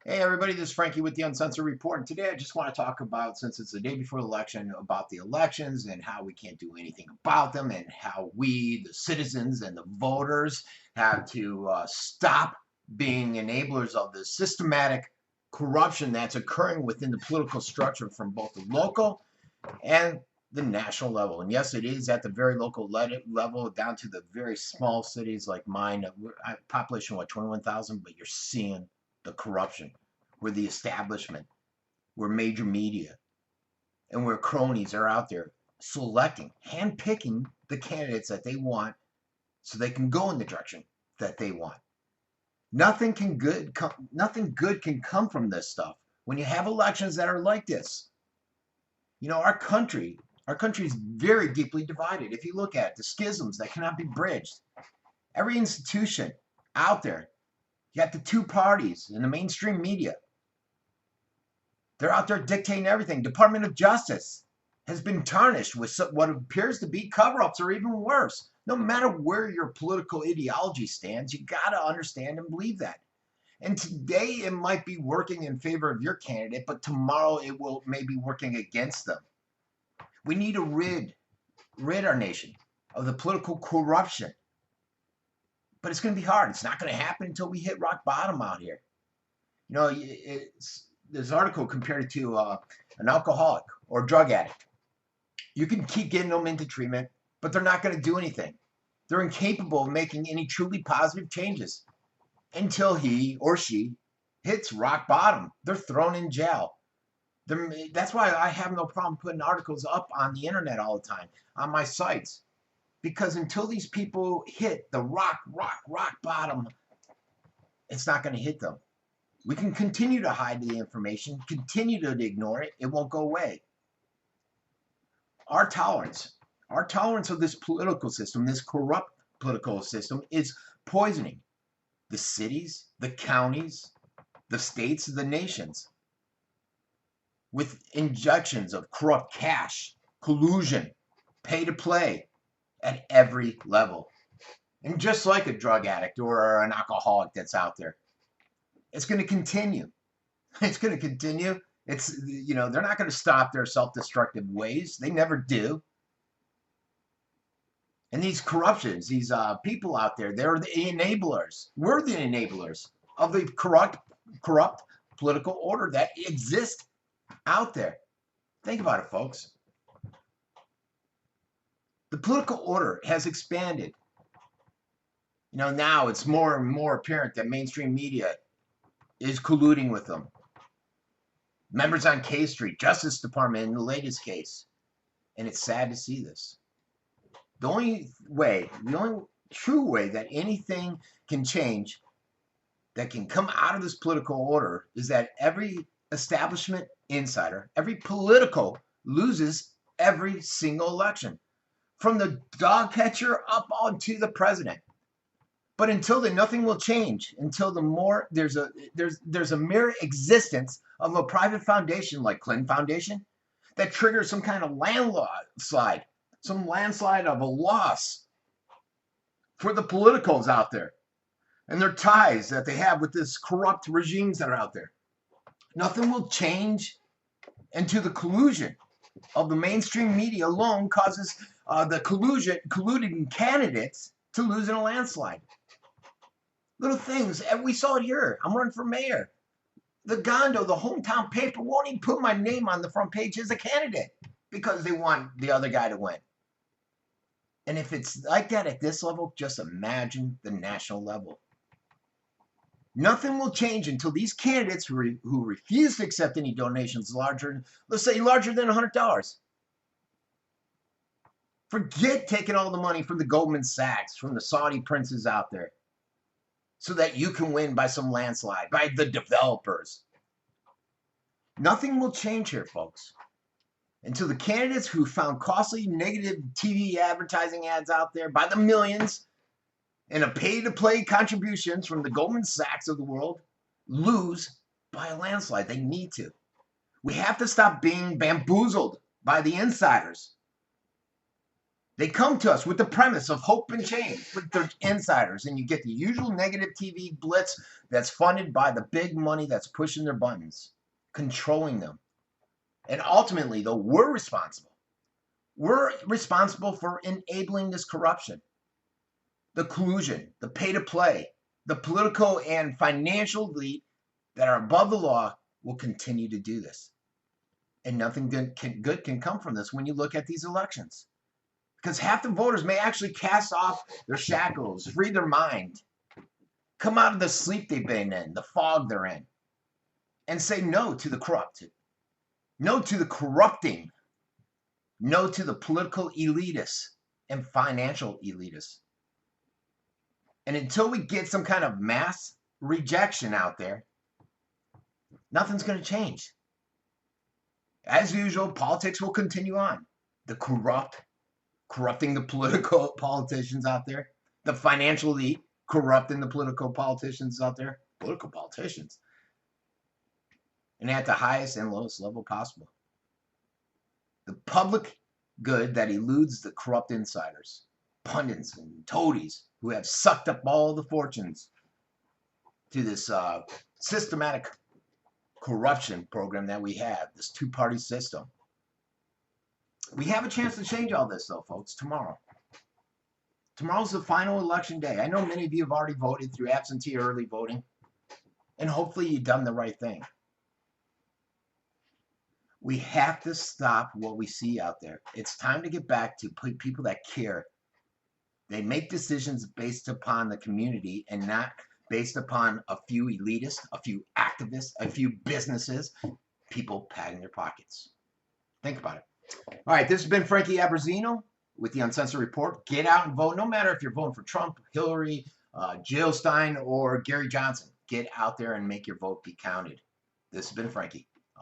Hey everybody, this is Frankie with the Uncensored Report, and today I just want to talk about, since it's the day before the election, about the elections and how we can't do anything about them, and how we, the citizens and the voters, have to stop being enablers of the systematic corruption that's occurring within the political structure from both the local and the national level. And yes, it is at the very local level down to the very small cities like mine. Population, what, 21,000, but you're seeing the corruption. We're the establishment. We're major media. And where cronies are out there selecting, handpicking the candidates that they want so they can go in the direction that they want. Nothing good can come from this stuff when you have elections that are like this. You know, our country is very deeply divided. If you look at it, the schisms that cannot be bridged. Every institution out there, you got the two parties in the mainstream media. They're out there dictating everything. Department of Justice has been tarnished with what appears to be cover-ups or even worse. No matter where your political ideology stands, you got to understand and believe that. And today it might be working in favor of your candidate, but tomorrow it will maybe working against them. We need to rid our nation of the political corruption. But it's going to be hard. It's not going to happen until we hit rock bottom out here. You know, this article compared it to an alcoholic or drug addict. You can keep getting them into treatment, but they're not going to do anything. They're incapable of making any truly positive changes until he or she hits rock bottom. They're thrown in jail. That's why I have no problem putting articles up on the internet all the time, on my sites. Because until these people hit the rock bottom, it's not going to hit them. We can continue to hide the information, continue to ignore it. It won't go away. Our tolerance of this political system, this corrupt political system, is poisoning the cities, the counties, the states, the nations, with injections of corrupt cash, collusion, pay to play at every level. And just like a drug addict or an alcoholic that's out there, it's going to continue. It's going to continue. It's, you know, they're not going to stop their self-destructive ways. They never do. And these corruptions, these people out there, they're the enablers. We're the enablers of the corrupt political order that exists out there. Think about it, folks. The political order has expanded. You know, now it's more and more apparent that mainstream media is colluding with them. Members on K Street, Justice Department in the latest case. And it's sad to see this. The only true way that anything can change, that can come out of this political order, is that every establishment insider, every political, loses every single election. From the dog catcher up onto the president. But until then, nothing will change. Until there's a mere existence of a private foundation like Clinton Foundation that triggers some kind of landslide of a loss for the politicals out there and their ties that they have with this corrupt regimes that are out there. Nothing will change until the collusion of the mainstream media alone causes the colluding candidates to lose in a landslide. Little things, and we saw it here. I'm running for mayor. The Gondo, the hometown paper, won't even put my name on the front page as a candidate because they want the other guy to win. And if it's like that at this level, just imagine the national level. Nothing will change until these candidates who refuse to accept any donations larger, let's say larger than $100. Forget taking all the money from the Goldman Sachs, from the Saudi princes out there, so that you can win by some landslide, by the developers. Nothing will change here, folks, until the candidates who found costly negative TV advertising ads out there by the millions and a pay-to-play contributions from the Goldman Sachs of the world lose by a landslide. They need to. We have to stop being bamboozled by the insiders. They come to us with the premise of hope and change with their insiders, and you get the usual negative TV blitz that's funded by the big money that's pushing their buttons, controlling them. And ultimately, though, we're responsible. We're responsible for enabling this corruption, the collusion, the pay to play, the political and financial elite that are above the law will continue to do this. And nothing good can come from this when you look at these elections. Because half the voters may actually cast off their shackles, free their mind, come out of the sleep they've been in, the fog they're in, and say no to the corrupted, no to the corrupting, no to the political elitists and financial elitists. And until we get some kind of mass rejection out there, nothing's going to change. As usual, politics will continue on. The corrupting the political politicians out there. The financial elite corrupting the political politicians out there. Political politicians. And at the highest and lowest level possible. The public good that eludes the corrupt insiders, pundits and toadies who have sucked up all the fortunes to this systematic corruption program that we have, this two-party system. We have a chance to change all this, though, folks, tomorrow. Tomorrow's the final election day. I know many of you have already voted through absentee or early voting, and hopefully you've done the right thing. We have to stop what we see out there. It's time to get back to people that care. They make decisions based upon the community and not based upon a few elitists, a few activists, a few businesses, people padding their pockets. Think about it. All right, this has been Frankie Abbruzzino with the Uncensored Report. Get out and vote, no matter if you're voting for Trump, Hillary, Jill Stein, or Gary Johnson. Get out there and make your vote be counted. This has been Frankie.